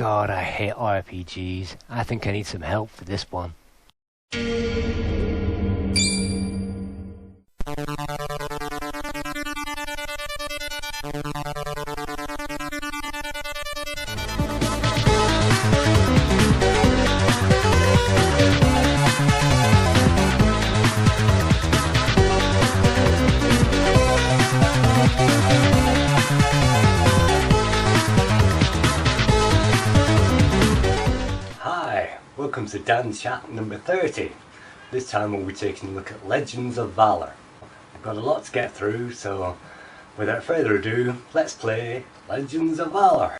God, I hate RPGs. I think I need some help for this one. Welcome to Dan Chat number 30. This time we'll be taking a look at Legends of Valour. I've got a lot to get through, so without further ado, let's play Legends of Valour.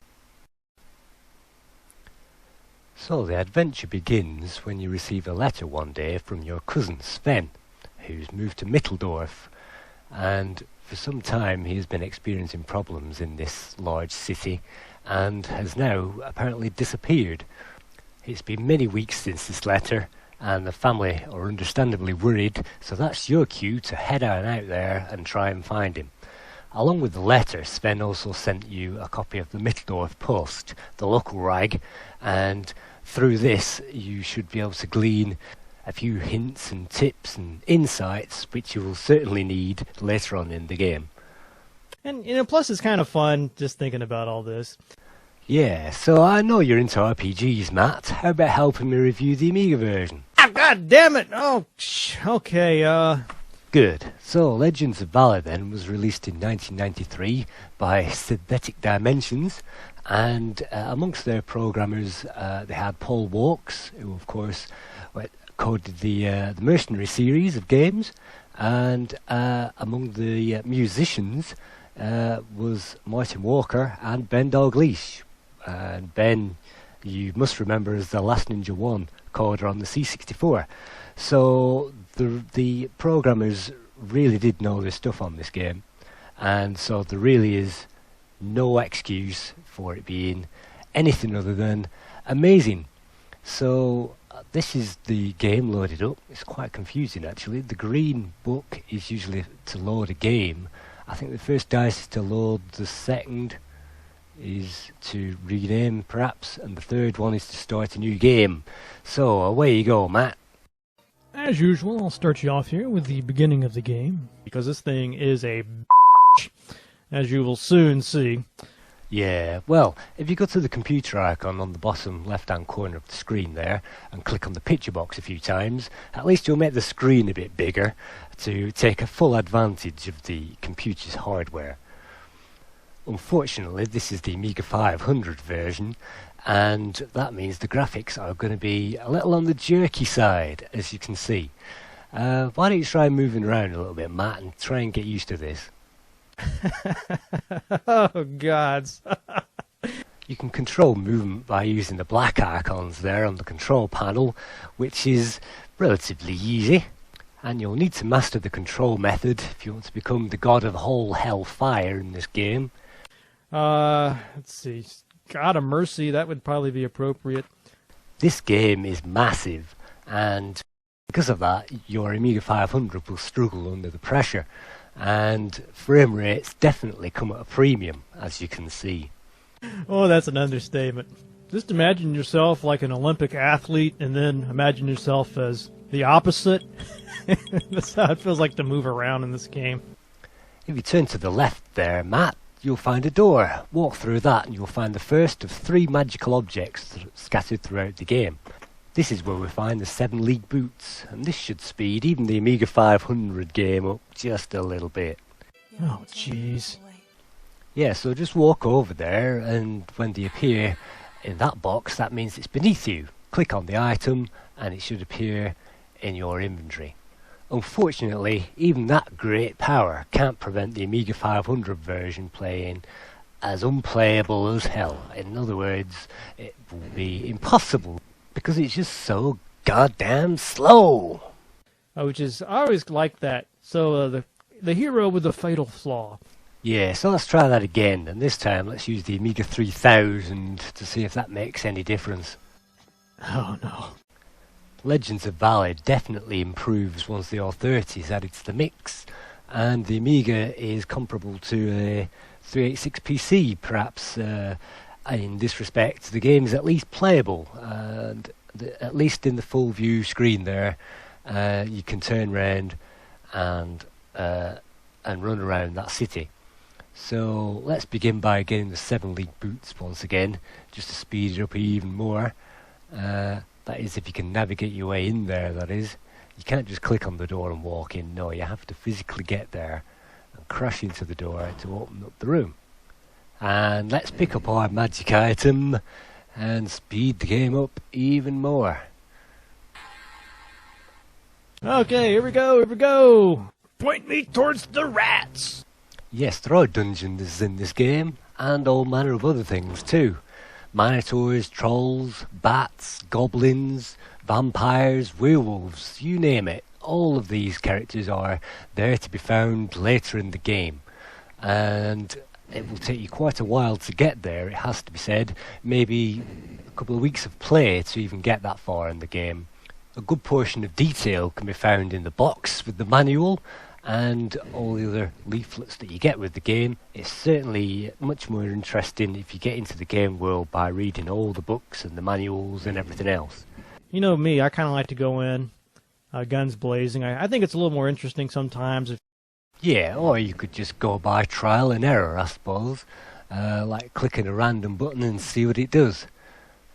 So the adventure begins when you receive a letter one day from your cousin Sven, who's moved to Mitteldorf, and for some time he has been experiencing problems in this large city and has now apparently disappeared. It's been many weeks since this letter, and the family are understandably worried, so that's your cue to head on out there and try and find him. Along with the letter, Sven also sent you a copy of the Mitteldorf Post, the local rag, and through this you should be able to glean a few hints and tips and insights which you will certainly need later on in the game. And plus it's kind of fun just thinking about all this. Yeah, so I know you're into RPGs, Matt. How about helping me review the Amiga version? Oh, God damn it! Oh, okay, Good. So, Legends of Valour then was released in 1993 by Synthetic Dimensions, and amongst their programmers they had Paul Walks, who of course coded the Mercenary series of games, and among the musicians was Martin Walker and Ben Dalglish. And Ben, you must remember, as the Last Ninja 1 coder on the C64. So the programmers really did know their stuff on this game, and so there really is no excuse for it being anything other than amazing. So this is the game loaded up. It's quite confusing actually. The green book is usually to load a game. I think the first dice is to load, the second is to rename perhaps, and the third one is to start a new game. So away you go, Matt. As usual, I'll start you off here with the beginning of the game, because this thing is a as you will soon see. Yeah, well, if you go to the computer icon on the bottom left-hand corner of the screen there and click on the picture box a few times, at least you'll make the screen a bit bigger to take a full advantage of the computer's hardware. Unfortunately, this is the Amiga 500 version, and that means the graphics are going to be a little on the jerky side, as you can see. Why don't you try moving around a little bit, Matt, and try and get used to this? Oh, gods. You can control movement by using the black icons there on the control panel, which is relatively easy. And you'll need to master the control method if you want to become the god of whole hellfire in this game. Let's see. God of mercy, that would probably be appropriate. This game is massive, and because of that, your Amiga 500 will struggle under the pressure. And frame rates definitely come at a premium, as you can see. Oh, that's an understatement. Just imagine yourself like an Olympic athlete, and then imagine yourself as the opposite. That's how it feels like to move around in this game. If you turn to the left there, Matt, you'll find a door. Walk through that and you'll find the first of 3 magical objects scattered throughout the game. This is where we find the 7 league boots, and this should speed even the Amiga 500 game up just a little bit. Oh, jeez. Yeah, so just walk over there, and when they appear in that box, that means it's beneath you. Click on the item and it should appear in your inventory. Unfortunately, even that great power can't prevent the Amiga 500 version playing as unplayable as hell. In other words, it will be impossible because it's just so goddamn slow. Which is, I always like that. So the hero with the fatal flaw. Yeah, so let's try that again, and this time let's use the Amiga 3000 to see if that makes any difference. Oh no. Legends of Valour definitely improves once the R30 is added to the mix, and the Amiga is comparable to a 386 PC, perhaps in this respect, the game is at least playable, and at least in the full view screen there, you can turn around and run around that city. So let's begin by getting the 7 league boots once again, just to speed it up even more. That is, if you can navigate your way in there, that is. You can't just click on the door and walk in, no, you have to physically get there and crash into the door to open up the room. And let's pick up our magic item and speed the game up even more. Okay, here we go. Point me towards the rats. Yes, there are dungeons in this game, and all manner of other things too. Minotaurs, trolls, bats, goblins, vampires, werewolves, you name it. All of these characters are there to be found later in the game. And it will take you quite a while to get there, it has to be said. Maybe a couple of weeks of play to even get that far in the game. A good portion of detail can be found in the box with the manual and all the other leaflets that you get with the game. It's certainly much more interesting if you get into the game world by reading all the books and the manuals and everything else. You know me, I kind of like to go in guns blazing. I think it's a little more interesting sometimes. Yeah, or you could just go by trial and error, I suppose. Like clicking a random button and see what it does.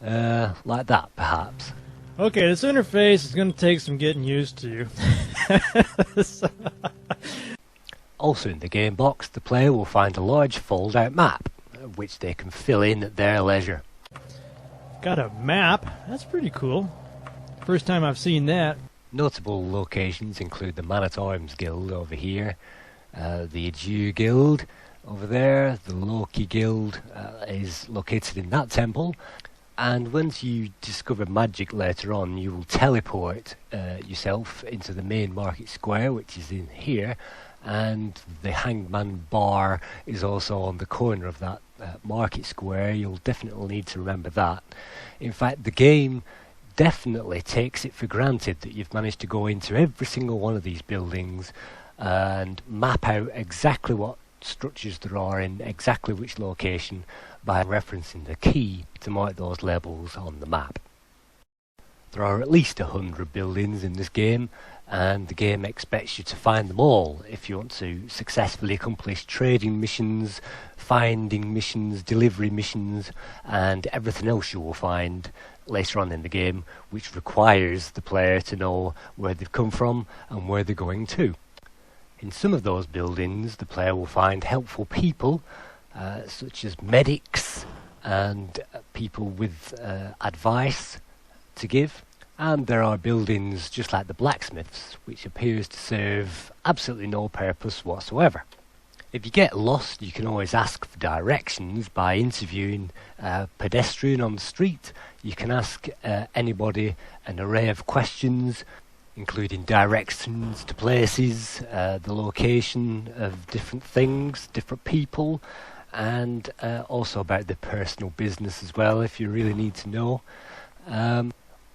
Like that, perhaps. Okay, this interface is going to take some getting used to. Also in the game box, the player will find a large fold-out map, which they can fill in at their leisure. Got a map? That's pretty cool. First time I've seen that. Notable locations include the Man-at-Arms Guild over here, the Acedia Guild over there, the Loki Guild is located in that temple, and once you discover magic later on, you will teleport yourself into the main market square, which is in here, and the Hangman Bar is also on the corner of that market square. You'll definitely need to remember that. In fact, the game definitely takes it for granted that you've managed to go into every single one of these buildings and map out exactly what structures there are in exactly which location by referencing the key to mark those labels on the map. There are at least 100 buildings in this game, and the game expects you to find them all if you want to successfully accomplish trading missions, finding missions, delivery missions, and everything else you will find later on in the game, which requires the player to know where they've come from and where they're going to. In some of those buildings, the player will find helpful people, such as medics and people with advice to give. And there are buildings just like the blacksmiths, which appears to serve absolutely no purpose whatsoever. If you get lost, you can always ask for directions by interviewing a pedestrian on the street. You can ask anybody an array of questions, including directions to places, the location of different things, different people, and also about their personal business as well, if you really need to know.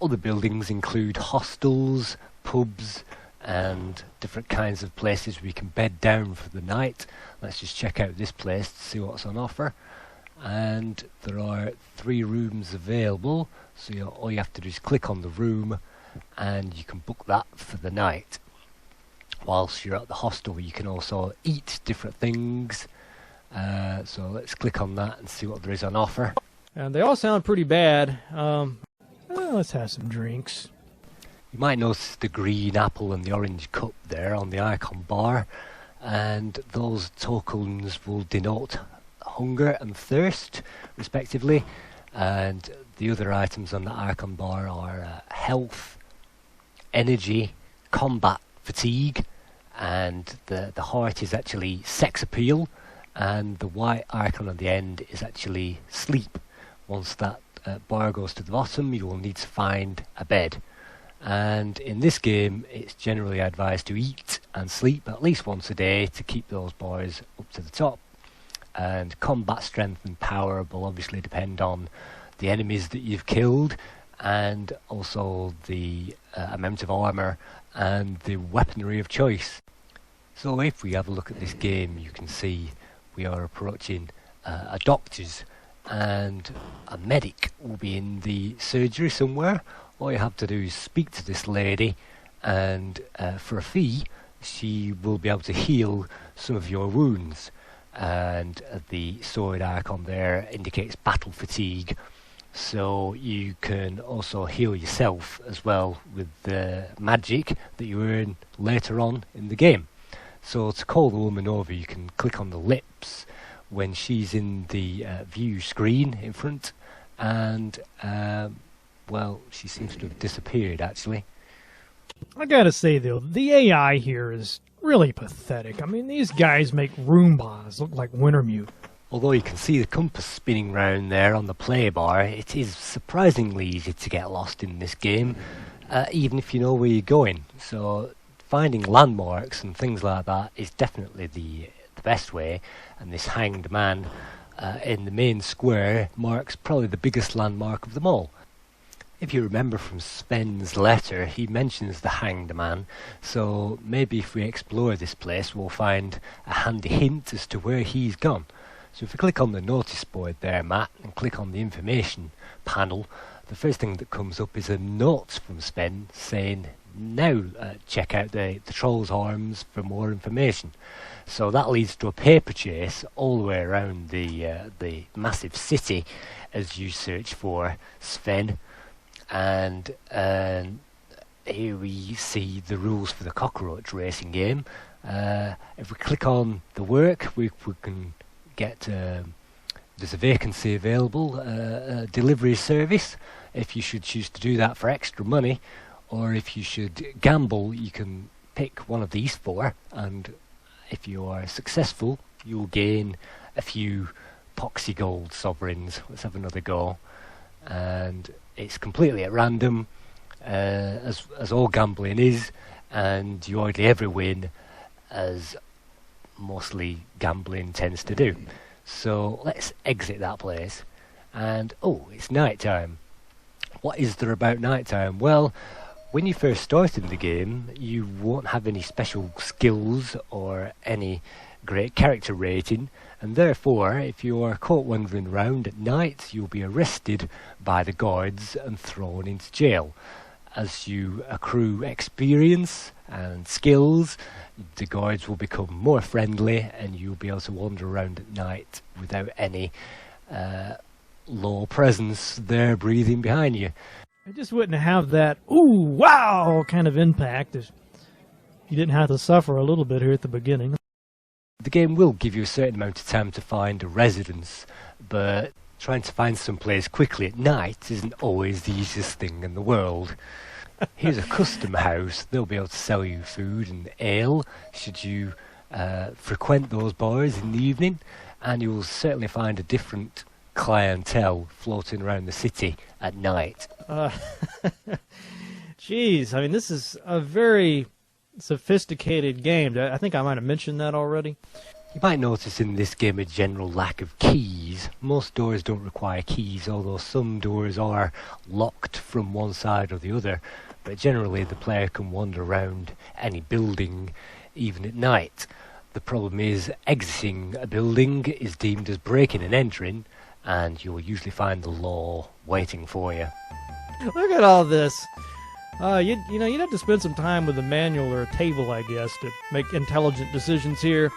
Other buildings include hostels, pubs, and different kinds of places where you can bed down for the night. Let's just check out this place to see what's on offer. And there are 3 rooms available, so all you have to do is click on the room and you can book that for the night. Whilst you're at the hostel, you can also eat different things. So let's click on that and see what there is on offer. And they all sound pretty bad. Let's have some drinks. You might notice the green apple and the orange cup there on the icon bar, and those tokens will denote hunger and thirst, respectively. And the other items on the icon bar are health, energy, combat fatigue, and the heart is actually sex appeal, and the white icon on the end is actually sleep. Once that bar goes to the bottom, you will need to find a bed. And in this game, it's generally advised to eat and sleep at least once a day to keep those bars up to the top. And combat strength and power will obviously depend on the enemies that you've killed, and also the amount of armour and the weaponry of choice. So if we have a look at this game, you can see we are approaching a doctor's and a medic will be in the surgery somewhere. All you have to do is speak to this lady, and for a fee she will be able to heal some of your wounds. And the sword icon there indicates battle fatigue, so you can also heal yourself as well with the magic that you earn later on in the game. So to call the woman over, you can click on the lips when she's in the view screen in front, and well, she seems to have disappeared actually. I gotta say though, the AI here is really pathetic. I mean, these guys make Roombas look like Wintermute. Although you can see the compass spinning round there on the play bar, it is surprisingly easy to get lost in this game, even if you know where you're going. So finding landmarks and things like that is definitely the best way, and this hanged man in the main square marks probably the biggest landmark of them all. If you remember from Sven's letter, he mentions the hanged man, so maybe if we explore this place we'll find a handy hint as to where he's gone. So if we click on the notice board there, Matt, and click on the information panel, the first thing that comes up is a note from Sven saying, now check out the Troll's Arms for more information. So that leads to a paper chase all the way around the massive city as you search for Sven. And here we see the rules for the Cockroach Racing game. If we click on the work, we can get there's a vacancy available, a delivery service, if you should choose to do that for extra money, or if you should gamble, you can pick one of these four, and if you are successful you'll gain a few poxy gold sovereigns. Let's have another go. And it's completely at random, as all gambling is, and you hardly ever win, as mostly gambling tends to do. So let's exit that place. And oh, it's night time. What is there about night time? Well, when you first start in the game you won't have any special skills or any great character rating, and therefore if you are caught wandering around at night you'll be arrested by the guards and thrown into jail. As you accrue experience and skills, the guards will become more friendly and you'll be able to wander around at night without any law presence there breathing behind you. I just wouldn't have that ooh wow kind of impact if you didn't have to suffer a little bit here at the beginning. The game will give you a certain amount of time to find a residence, but trying to find some place quickly at night isn't always the easiest thing in the world. Here's a custom house. They'll be able to sell you food and ale should you frequent those bars in the evening, and you'll certainly find a different clientele floating around the city at night. Geez, I mean, this is a very sophisticated game. I think I might have mentioned that already. You might notice in this game a general lack of keys. Most doors don't require keys, although some doors are locked from one side or the other, but generally the player can wander around any building even at night. The problem is exiting a building is deemed as breaking and entering, and you'll usually find the law waiting for you. Look at all this. You'd have to spend some time with a manual or a table, I guess, to make intelligent decisions here.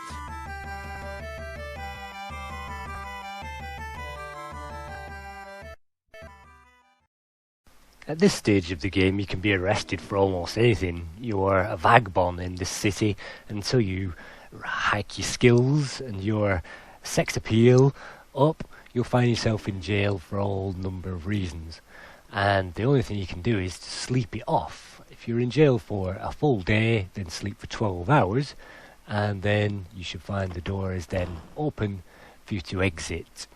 At this stage of the game you can be arrested for almost anything. You're a vagabond in this city until you hike your skills and your sex appeal up. You'll find yourself in jail for all number of reasons, and the only thing you can do is to sleep it off. If you're in jail for a full day, then sleep for 12 hours, and then you should find the door is then open for you to exit.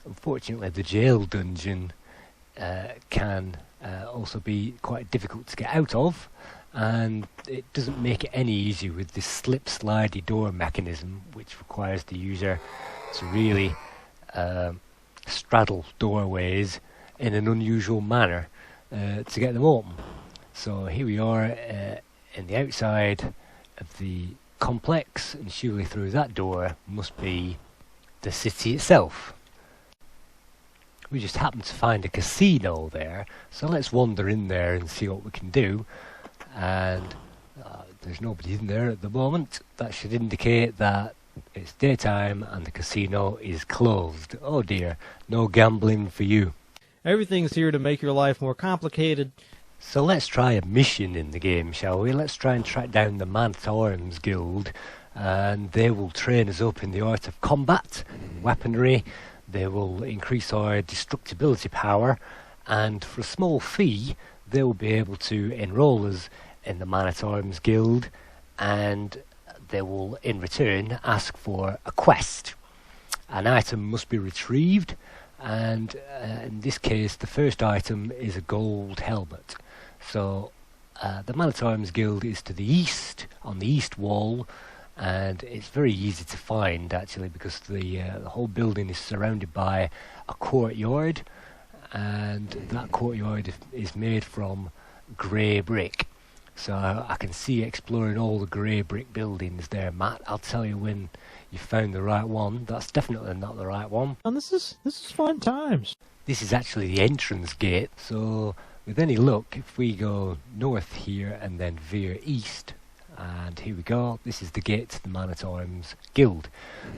Unfortunately, the jail dungeon can also be quite difficult to get out of, and it doesn't make it any easier with this slip-slidey door mechanism, which requires the user to really straddle doorways in an unusual manner to get them open. So here we are in the outside of the complex, and surely through that door must be the city itself. We just happened to find a casino there, so let's wander in there and see what we can do. And there's nobody in there at the moment. That should indicate that it's daytime and the casino is closed. Oh dear, no gambling for you. Everything's here to make your life more complicated. So let's try a mission in the game, shall we? Let's try and track down the Man-at-Arms Guild, and they will train us up in the art of combat, weaponry. They will increase our destructibility power, and for a small fee they will be able to enroll us in the Man-at-Arms Guild, and they will in return ask for a quest. An item must be retrieved, and in this case the first item is a gold helmet. So the Man-at-Arms Guild is to the east, on the east wall, and it's very easy to find actually, because the whole building is surrounded by a courtyard, and that courtyard is made from grey brick. So I can see exploring all the grey brick buildings there, Matt. I'll tell you when you found the right one. That's definitely not the right one. And this is fun times. This is actually the entrance gate, so with any luck, if we go north here and then veer east, and here we go, this is the gate to the Man-at-Arms Guild.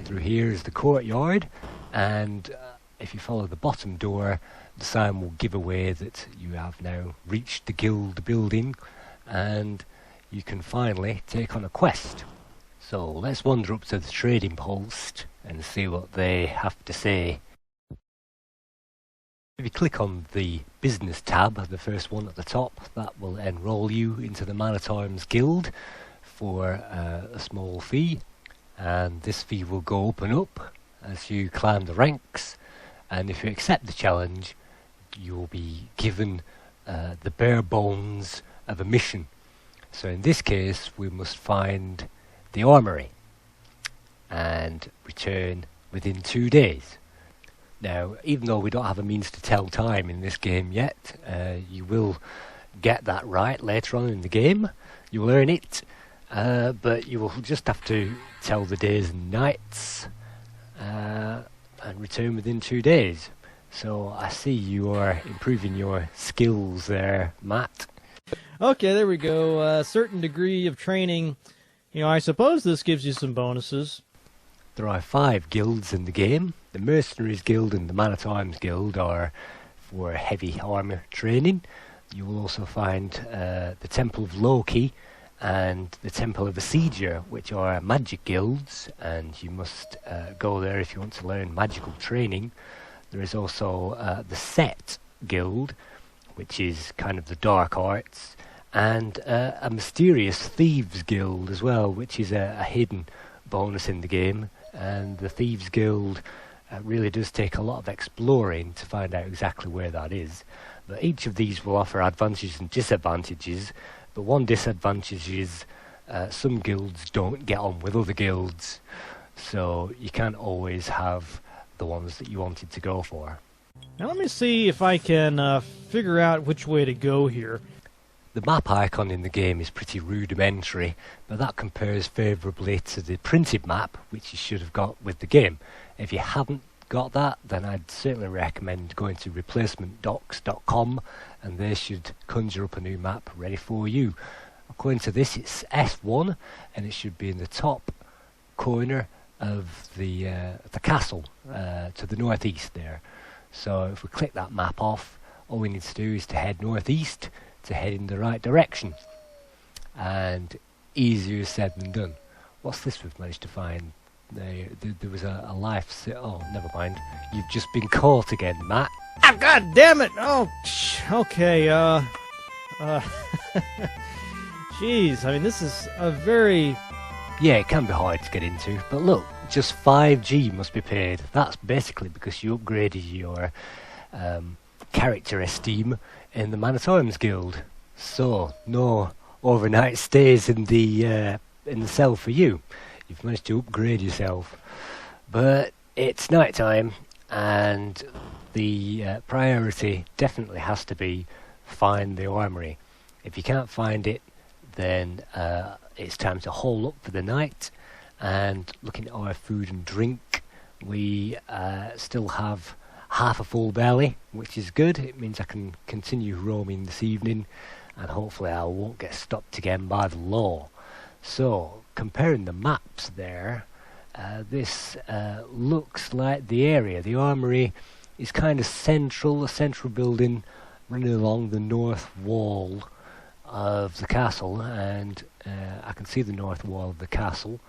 Through here is the courtyard, and if you follow the bottom door, the sign will give away that you have now reached the guild building, and you can finally take on a quest. So let's wander up to the trading post and see what they have to say. If you click on the business tab, the first one at the top, that will enroll you into the Man-at-Arms Guild for a small fee, and this fee will go up and up as you climb the ranks, and if you accept the challenge you will be given the bare bones of a mission. So in this case we must find the Armory and return within 2 days. Now, even though we don't have a means to tell time in this game yet, you will get that right later on in the game. You will earn it, but you will just have to tell the days and nights and return within 2 days. So I see you are improving your skills there, Matt. Okay, there we go. A certain degree of training. You know, I suppose this gives you some bonuses. There are 5 guilds in the game. The Mercenaries Guild and the Man-at-Arms Guild are for heavy armour training. You will also find the Temple of Loki and the Temple of Acedia, which are magic guilds, and you must go there if you want to learn magical training. There is also the Set Guild, which is kind of the dark arts, and a mysterious Thieves Guild as well, which is a hidden bonus in the game. And the Thieves Guild really does take a lot of exploring to find out exactly where that is. But each of these will offer advantages and disadvantages. But one disadvantage is some guilds don't get on with other guilds, so you can't always have the ones that you wanted to go for. Now let me see if I can figure out which way to go here. The map icon in the game is pretty rudimentary, but that compares favourably to the printed map, which you should have got with the game. If you haven't got that, then I'd certainly recommend going to replacementdocs.com, and they should conjure up a new map ready for you. According to this, it's S1, and it should be in the top corner of the castle to the northeast there. So if we click that map off, all we need to do is to head northeast to head in the right direction, and easier said than done. What's this we've managed to find? There was a life. Oh, never mind. You've just been caught again, Matt. Ah, God damn it! Oh, okay. Jeez, I mean, this is a very... Yeah, it can be hard to get into, but look, just 5G must be paid. That's basically because you upgraded your character esteem in the Man-at-Arms Guild. So, no overnight stays in the cell for you. You've managed to upgrade yourself. But it's night time, and the priority definitely has to be find the Armory. If you can't find it, then it's time to hole up for the night. And looking at our food and drink, we still have half a full belly, which is good. It means I can continue roaming this evening, and hopefully I won't get stopped again by the law. So, comparing the maps there, this looks like the area. The Armory is kind of central, a central building running along the north wall of the castle, and I can see the north wall of the castle.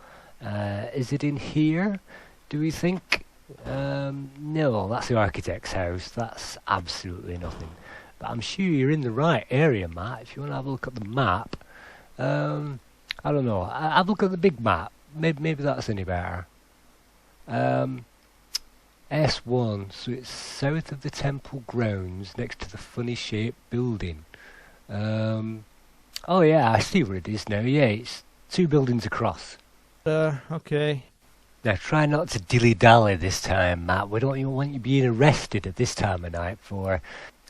Is it in here, do we think? No, that's the architect's house. That's absolutely nothing. But I'm sure you're in the right area, Matt. If you want to have a look at the map, I don't know. Have a look at the big map. Maybe that's any better. S1, so it's south of the temple grounds, next to the funny-shaped building. Oh yeah, I see where it is now. Yeah, it's 2 buildings across. Okay. Now try not to dilly-dally this time, Matt. We don't even want you being arrested at this time of night for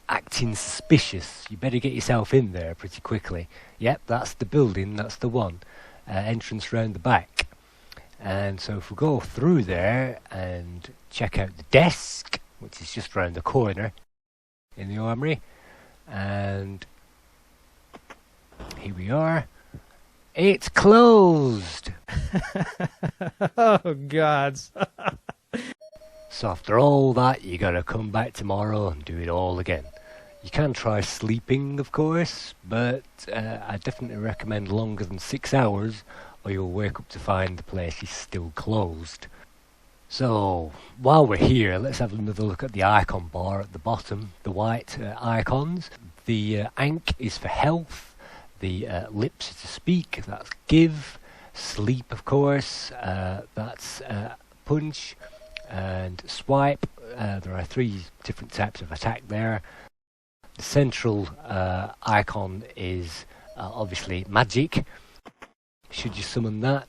acting suspicious. You better get yourself in there pretty quickly. Yep, that's the building, that's the one. Entrance round the back. And so if we go through there and check out the desk, which is just round the corner in the Armory, and here we are. It's closed! Oh, gods. So after all that, you gotta come back tomorrow and do it all again. You can try sleeping, of course, but I definitely recommend longer than 6 hours, or you'll wake up to find the place is still closed. So, while we're here, let's have another look at the icon bar at the bottom, the white icons. The Ank is for health, the lips is to speak, that's give, sleep of course, that's punch, and swipe. There are 3 different types of attack there. The central icon is obviously magic, should you summon that.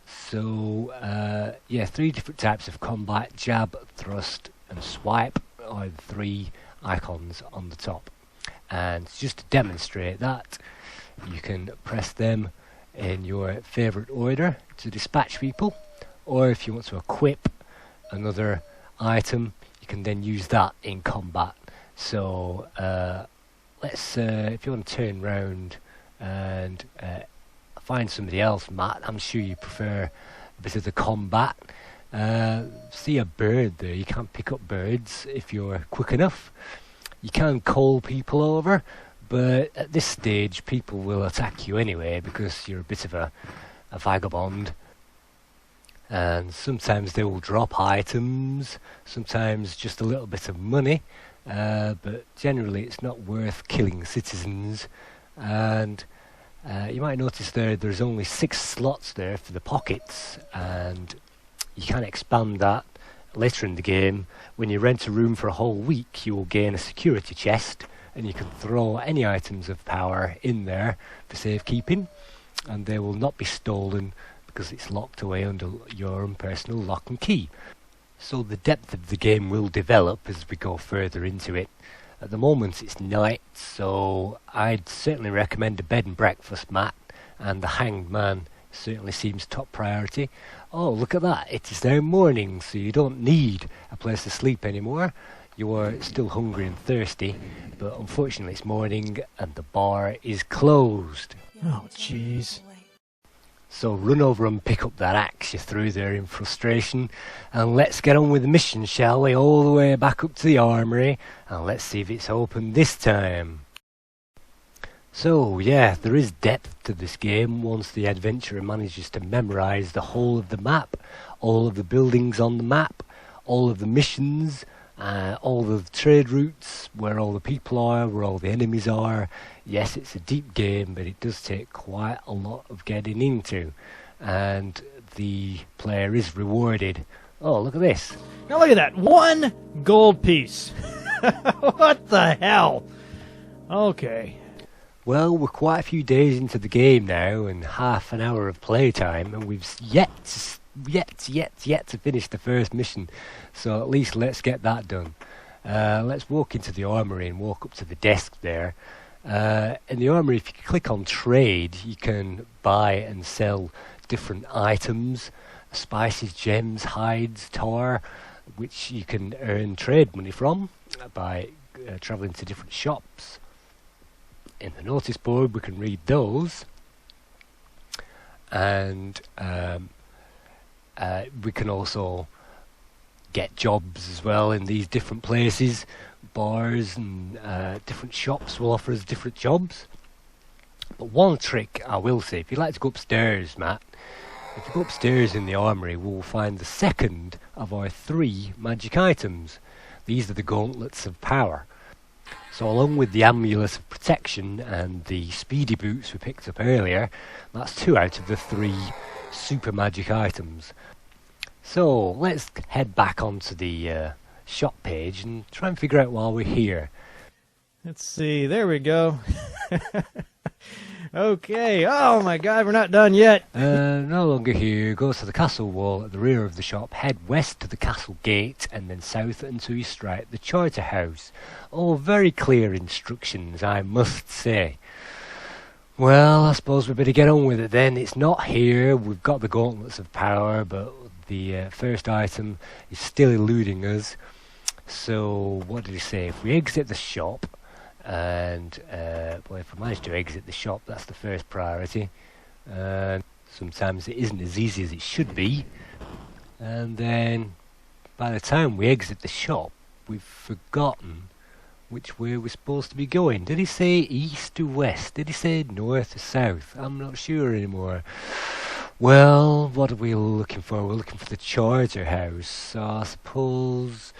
So yeah, 3 different types of combat: jab, thrust and swipe are the 3 icons on the top. And just to demonstrate that, you can press them in your favourite order to dispatch people, or if you want to equip another item, you can then use that in combat. So let's if you want to turn round and find somebody else, Matt. I'm sure you prefer a bit of the combat. See a bird there. You can't pick up birds if you're quick enough. You can call people over, but at this stage people will attack you anyway because you're a bit of a vagabond. And sometimes they will drop items, sometimes just a little bit of money, but generally it's not worth killing citizens. And you might notice there's only 6 slots there for the pockets, and you can expand that later in the game. When you rent a room for a whole week, you will gain a security chest, and you can throw any items of power in there for safekeeping, and they will not be stolen because it's locked away under your own personal lock and key. So the depth of the game will develop as we go further into it. At the moment it's night, so I'd certainly recommend a bed and breakfast, Matt, and the Hanged Man certainly seems top priority. Oh, look at that, it is now morning, so you don't need a place to sleep anymore. You are still hungry and thirsty, but unfortunately it's morning and the bar is closed. Oh, jeez. So run over and pick up that axe you threw there in frustration, and let's get on with the mission, shall we? All the way back up to the Armory, and let's see if it's open this time. So yeah, there is depth to this game once the adventurer manages to memorise the whole of the map, all of the buildings on the map, all of the missions, all the trade routes, where all the people are, where all the enemies are. Yes, it's a deep game, but it does take quite a lot of getting into, and the player is rewarded. Oh, look at this. Now look at that. 1 gold piece. What the hell? Okay. Well, we're quite a few days into the game now, and half an hour of playtime, and we've yet to finish the first mission. So at least let's get that done. Let's walk into the Armory and walk up to the desk there. In the Armory, if you click on trade, you can buy and sell different items: spices, gems, hides, tar. which you can earn trade money from by travelling to different shops. In the notice board we can read those, and we can also get jobs as well in these different places. Bars and different shops will offer us different jobs. But one trick I will say, if you like to go upstairs, Matt, if you go upstairs in the Armory, we'll find the second of our 3 magic items. These are the Gauntlets of Power. So along with the Amulet of Protection and the Speedy Boots we picked up earlier, that's 2 out of the 3 super magic items. So let's head back onto the shop page and try and figure out while we're here. Let's see, there we go. Okay, oh my god, we're not done yet. No longer here. Go to the castle wall at the rear of the shop, head west to the castle gate, and then south until you strike the Charter House. Oh, very clear instructions, I must say. Well, I suppose we better get on with it then. It's not here. We've got the Gauntlets of Power, but the first item is still eluding us. So, what did he say? If we exit the shop, and well, if we manage to exit the shop, that's the first priority. Sometimes it isn't as easy as it should be, and then by the time we exit the shop, we've forgotten which way we're supposed to be going. Did he say east or west? Did he say north or south? I'm not sure anymore. Well, what are we looking for? We're looking for the Charter House, so I suppose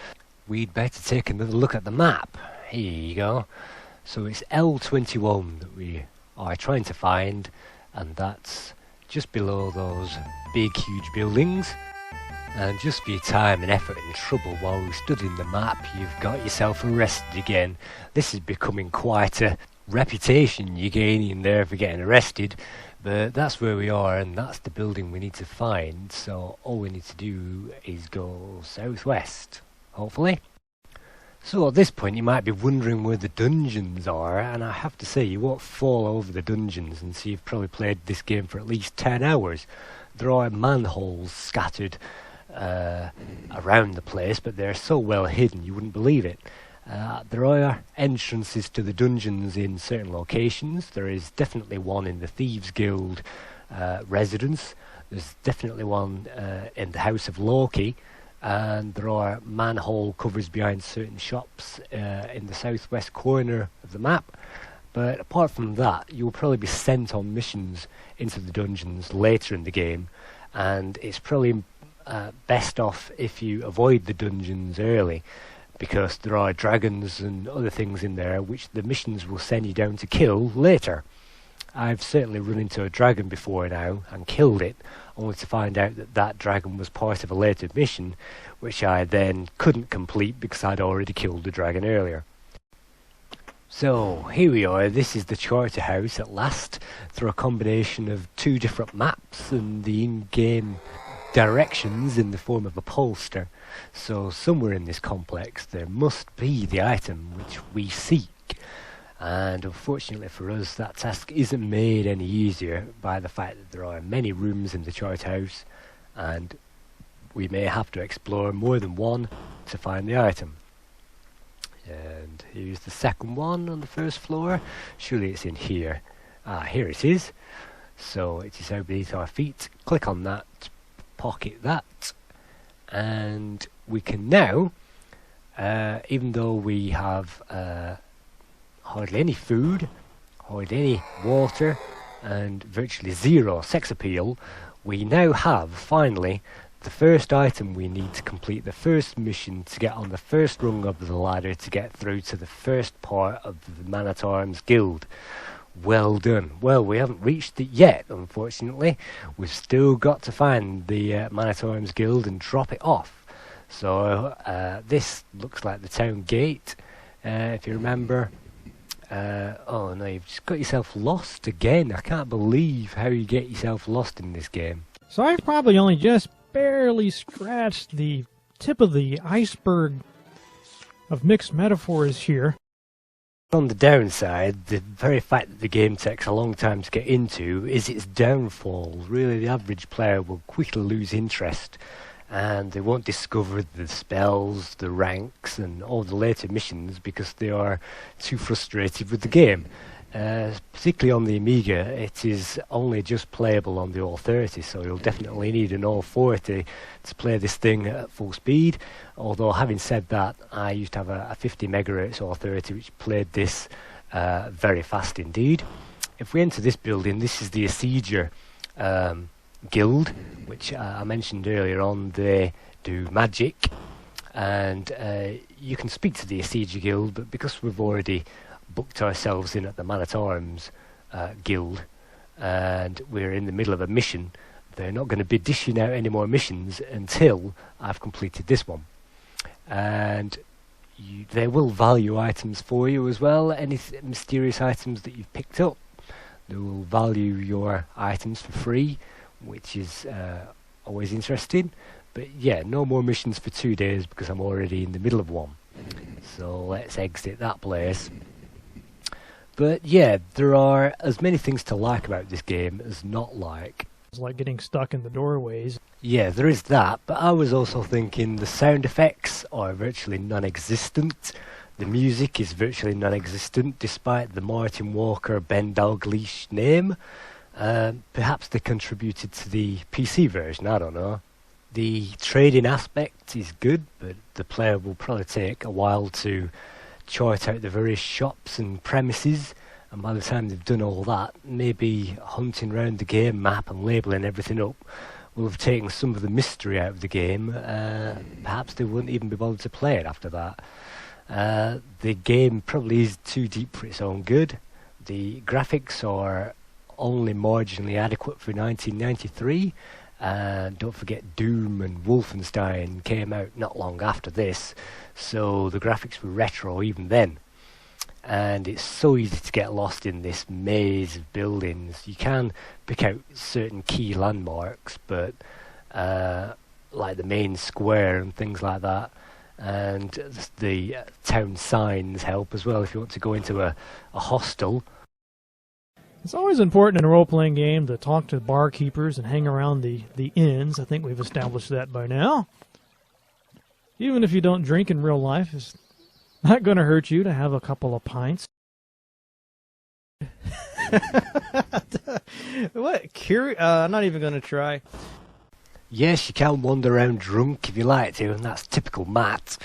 we'd better take another look at the map. Here you go. So it's L21 that we are trying to find, and that's just below those big huge buildings. And just for your time and effort and trouble while we're studying the map, you've got yourself arrested again. This is becoming quite a reputation you're gaining there for getting arrested, but that's where we are, and that's the building we need to find. So all we need to do is go southwest, hopefully. So at this point you might be wondering where the dungeons are, and I have to say you won't fall over the dungeons and see you've probably played this game for at least 10 hours. There are manholes scattered around the place, but they're so well hidden you wouldn't believe it. There are entrances to the dungeons in certain locations. There is definitely one in the Thieves Guild residence. There's definitely one in the House of Loki. And there are manhole covers behind certain shops in the southwest corner of the map. But apart from that, you'll probably be sent on missions into the dungeons later in the game, and it's probably best off if you avoid the dungeons early, because there are dragons and other things in there which the missions will send you down to kill later. I've certainly run into a dragon before now and killed it, only to find out that that dragon was part of a later mission, which I then couldn't complete because I'd already killed the dragon earlier. So here we are. This is the Charter House at last, through a combination of 2 different maps and the in-game directions in the form of a poster. So somewhere in this complex there must be the item which we seek. And unfortunately for us, that task isn't made any easier by the fact that there are many rooms in the Charter House, and we may have to explore more than one to find the item. And here's the second one on the first floor. Surely it's in here. Here it is. So it is out beneath our feet. Click on that, pocket that, and we can now, even though we have hardly any food, hardly any water, and virtually 0 sex appeal, we now have, finally, the first item we need to complete the first mission to get on the first rung of the ladder to get through to the first part of the Man-at-Arms Guild. Well done. Well, we haven't reached it yet, unfortunately. We've still got to find the Man-at-Arms Guild and drop it off. So this looks like the town gate, if you remember. Oh no, you've just got yourself lost again. I can't believe how you get yourself lost in this game. So I've probably only just barely scratched the tip of the iceberg of mixed metaphors here. On the downside, the very fact that the game takes a long time to get into is its downfall. Really, the average player will quickly lose interest and they won't discover the spells, the ranks, and all the later missions because they are too frustrated with the game. Particularly on the Amiga, it is only just playable on the A1200s, so you'll definitely need an A40 to play this thing at full speed. Although, having said that, I used to have a 50 megahertz A1200 which played this very fast indeed. If we enter this building, this is the Acedia Guild, which I mentioned earlier on. They do magic, and you can speak to the Acedia Guild, but because we've already booked ourselves in at the Man-at-Arms Guild, and we're in the middle of a mission, they're not going to be dishing out any more missions until I've completed this one. And they will value items for you as well, any mysterious items that you've picked up. They will value your items for free, which is always interesting. But yeah, no more missions for 2 days because I'm already in the middle of one. So let's exit that place. But yeah, there are as many things to like about this game as not like. It's like getting stuck in the doorways. Yeah, there is that, but I was also thinking the sound effects are virtually non-existent. The music is virtually non-existent, despite the Martin Walker Ben Dalglish name. Perhaps they contributed to the PC version, I don't know. The trading aspect is good, but the player will probably take a while to chart out the various shops and premises, and by the time they've done all that, maybe hunting around the game map and labelling everything up will have taken some of the mystery out of the game. Perhaps they wouldn't even be bothered to play it after that. The game probably is too deep for its own good. The graphics are only marginally adequate for 1993. Don't forget Doom and Wolfenstein came out not long after this, so the graphics were retro even then. And it's so easy to get lost in this maze of buildings. You can pick out certain key landmarks, but like the main square and things like that. And the town signs help as well if you want to go into a hostel. It's always important in a role-playing game to talk to barkeepers and hang around the inns. I think we've established that by now. Even if you don't drink in real life, it's not going to hurt you to have a couple of pints. What? I'm not even going to try. Yes, you can wander around drunk if you like to, and that's typical Matt,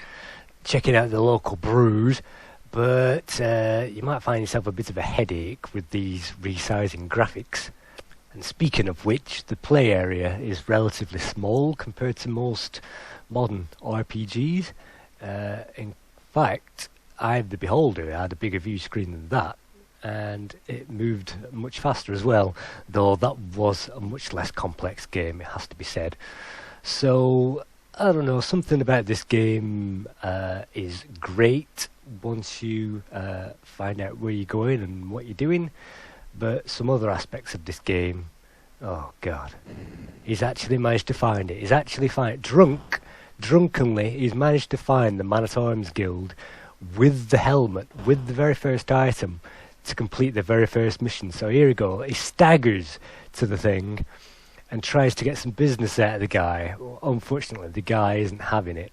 checking out the local brews. But you might find yourself a bit of a headache with these resizing graphics. And speaking of which, the play area is relatively small compared to most modern RPGs. In fact, Eye of the Beholder had a bigger view screen than that, and it moved much faster as well, though that was a much less complex game, it has to be said. So, I don't know, something about this game is great once you find out where you're going and what you're doing, but some other aspects of this game, oh god, he's actually managed to find it. He's actually drunkenly, he's managed to find the Man-at-Arms Guild with the helmet, with the very first item, to complete the very first mission. So here we go, he staggers to the thing and tries to get some business out of the guy. Unfortunately, the guy isn't having it.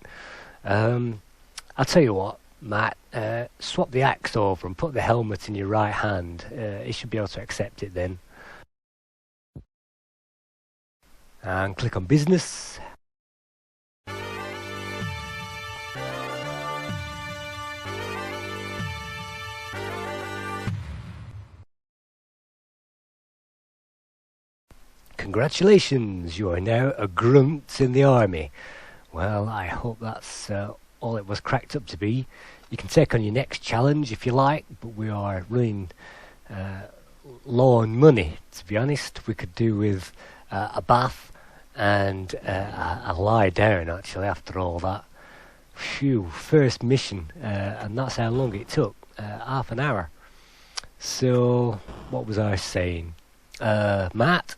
I'll tell you what, Matt, swap the axe over and put the helmet in your right hand. He should be able to accept it then. And click on business. Congratulations, you are now a grunt in the army. Well, I hope that's all it was cracked up to be. You can take on your next challenge if you like, but we are running low on money, to be honest. We could do with a bath and a lie down, actually, after all that. Phew, first mission, and that's how long it took, half an hour. So, what was I saying? Matt?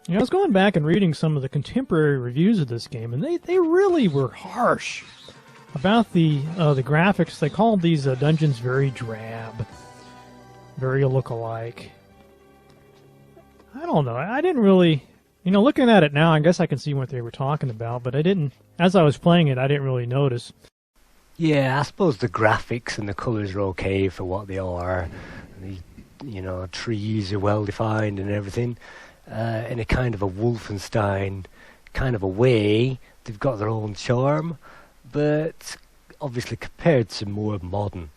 Yeah, I was going back and reading some of the contemporary reviews of this game, and they really were harsh about the graphics. They called these dungeons very drab, very look-alike. I don't know. I didn't really You know, looking at it now, I guess I can see what they were talking about, but I didn't, as I was playing it, I didn't really notice. Yeah, I suppose the graphics and the colours are okay for what they are. The, trees are well defined and everything. In a kind of a Wolfenstein kind of a way, they've got their own charm, but obviously compared to more modern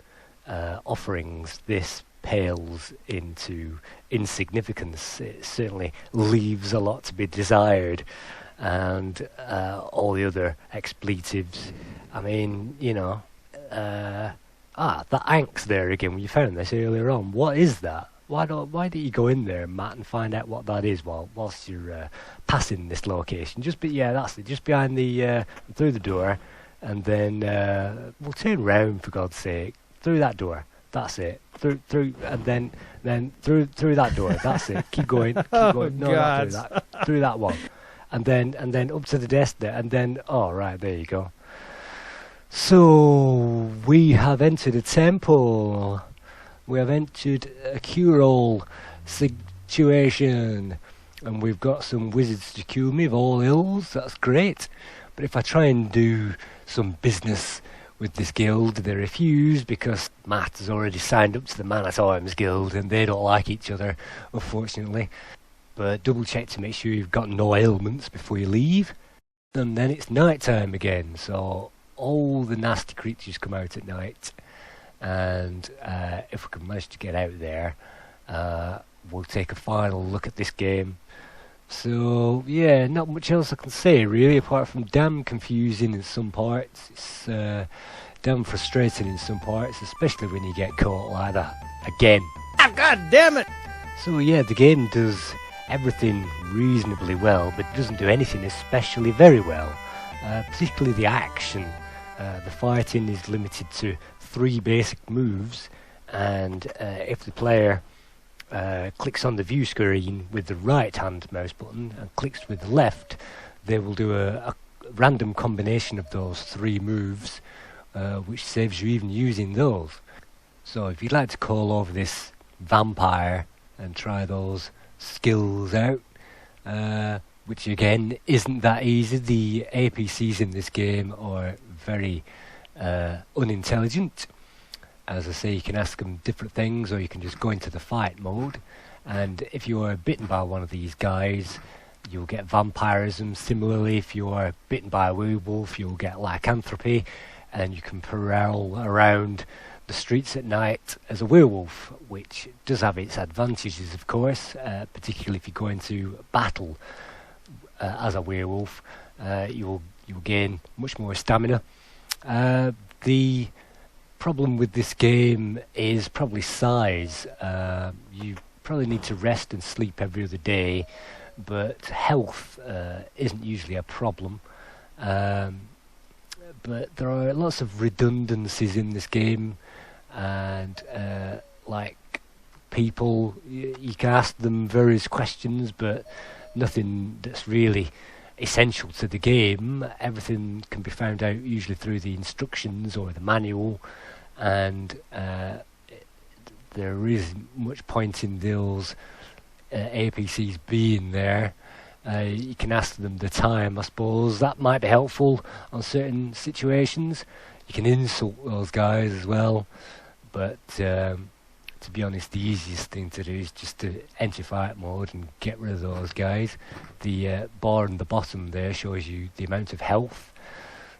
offerings, this pales into insignificance. It certainly leaves a lot to be desired, and all the other expletives. I mean, that Anks there again. You found this earlier on. What is that? Why don't you go in there, Matt, and find out what that is whilst you're passing this location? That's it. Just behind the through the door, and then we'll turn round for God's sake. Through that door. That's it. Through, and then through that door. That's it. Keep going. Keep going. No, not through that. Through that one, and then up to the desk there, and then right, there you go. So we have entered a temple. We have entered a cure-all situation, and we've got some wizards to cure me of all ills. That's great. But if I try and do some business with this guild, they refuse because Matt has already signed up to the Man-at-Arms Guild, and they don't like each other, unfortunately. But double check to make sure you've got no ailments before you leave. And then it's night time again, so all the nasty creatures come out at night. And if we can manage to get out there, we'll take a final look at this game. So yeah, not much else I can say really, apart from damn confusing in some parts. It's damn frustrating in some parts, especially when you get caught like that again. Oh, God damn it! So yeah, the game does everything reasonably well, but it doesn't do anything especially very well. Particularly the action. The fighting is limited to 3 basic moves, and if the player clicks on the view screen with the right hand mouse button and clicks with the left, they will do a random combination of those 3 moves, which saves you even using those. So if you'd like to call over this vampire and try those skills out, which again isn't that easy, the APCs in this game are very unintelligent. As I say, you can ask them different things, or you can just go into the fight mode, and if you are bitten by one of these guys, you'll get vampirism. Similarly, if you are bitten by a werewolf, you'll get lycanthropy, and you can prowl around the streets at night as a werewolf, which does have its advantages, of course, particularly if you go into battle as a werewolf. You'll gain much more stamina. The problem with this game is probably size. You probably need to rest and sleep every other day, but health isn't usually a problem. But there are lots of redundancies in this game, and like people, you can ask them various questions, but nothing that's really essential to the game. Everything can be found out usually through the instructions or the manual, and there isn't much point in those APCs being there. You can ask them the time, I suppose. That might be helpful on certain situations. You can insult those guys as well, but to be honest, the easiest thing to do is just to enter fight mode and get rid of those guys. The bar on the bottom there shows you the amount of health.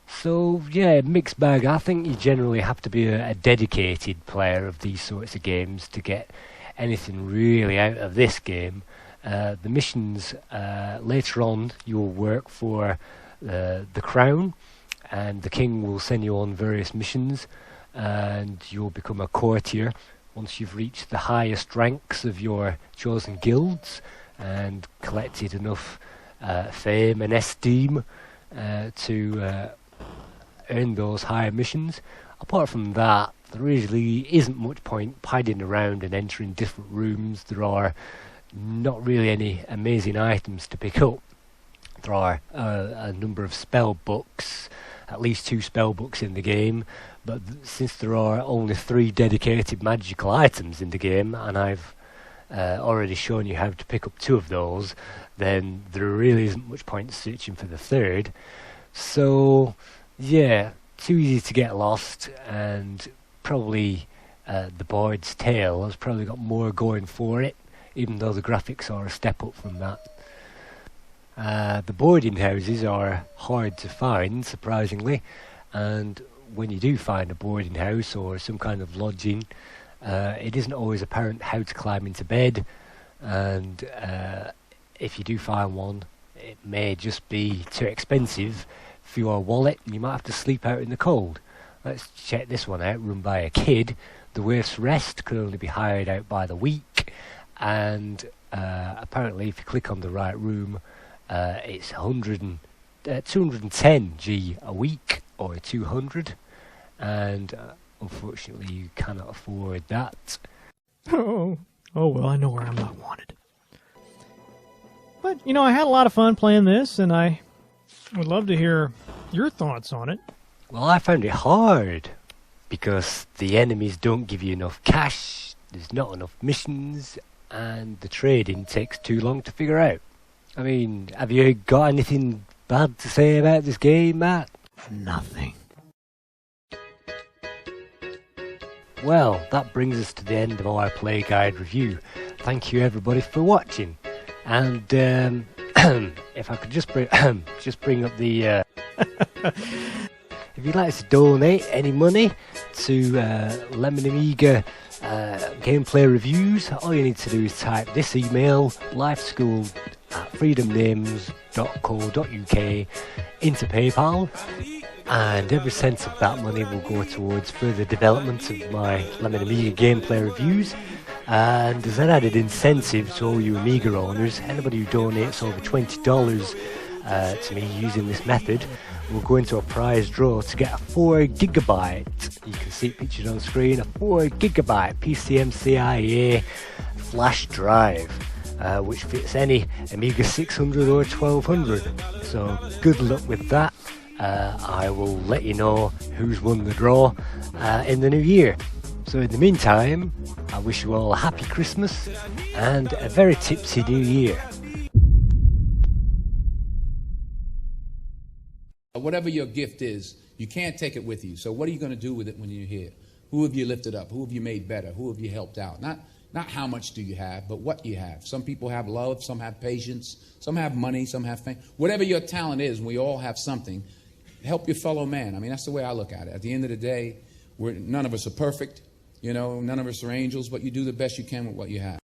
So yeah, mixed bag. I think you generally have to be a dedicated player of these sorts of games to get anything really out of this game. The missions, later on you'll work for the crown, and the king will send you on various missions, and you'll become a courtier once you've reached the highest ranks of your chosen guilds and collected enough fame and esteem to earn those higher missions. Apart from that, there really isn't much point padding around and entering different rooms. There are not really any amazing items to pick up. There are a number of spell books, at least 2 spell books in the game, but since there are only 3 dedicated magical items in the game, and I've already shown you how to pick up 2 of those, then there really isn't much point searching for the 3rd. So yeah, too easy to get lost, and probably the Bard's Tale has probably got more going for it, even though the graphics are a step up from that. The boarding houses are hard to find, surprisingly, and when you do find a boarding house or some kind of lodging, it isn't always apparent how to climb into bed, and if you do find one, it may just be too expensive for your wallet, and you might have to sleep out in the cold. Let's check this one out, run by a kid. The Waif's Rest could only be hired out by the week, and apparently if you click on the right room, it's 210 G a week, or 200, and unfortunately you cannot afford that. Oh well, I know where I'm not wanted. But, I had a lot of fun playing this, and I would love to hear your thoughts on it. Well, I found it hard, because the enemies don't give you enough cash, there's not enough missions, and the trading takes too long to figure out. I mean, have you got anything bad to say about this game, Matt? Nothing. Well, that brings us to the end of our Playguide review. Thank you everybody for watching. And if I could just bring up the if you'd like to donate any money to Lemon Amiga gameplay reviews, all you need to do is type this email, lifeschool@freedomnames.co.uk, into PayPal, and every cent of that money will go towards further development of my Lemon Amiga gameplay reviews. And as an added incentive to all you Amiga owners, anybody who donates over $20 to me using this method will go into a prize draw to get a 4GB, you can see it pictured on screen, a 4GB PCMCIA flash drive, which fits any Amiga 600 or 1200. So good luck with that. I will let you know who's won the draw in the new year. So in the meantime, I wish you all a happy Christmas and a very tipsy new year. Whatever your gift is, you can't take it with you. So what are you going to do with it when you're here? Who have you lifted up? Who have you made better? Who have you helped out? Not how much do you have, but what you have. Some people have love, some have patience, some have money, some have fame. Whatever your talent is, we all have something. Help your fellow man. I mean, that's the way I look at it. At the end of the day, none of us are perfect. None of us are angels, but you do the best you can with what you have.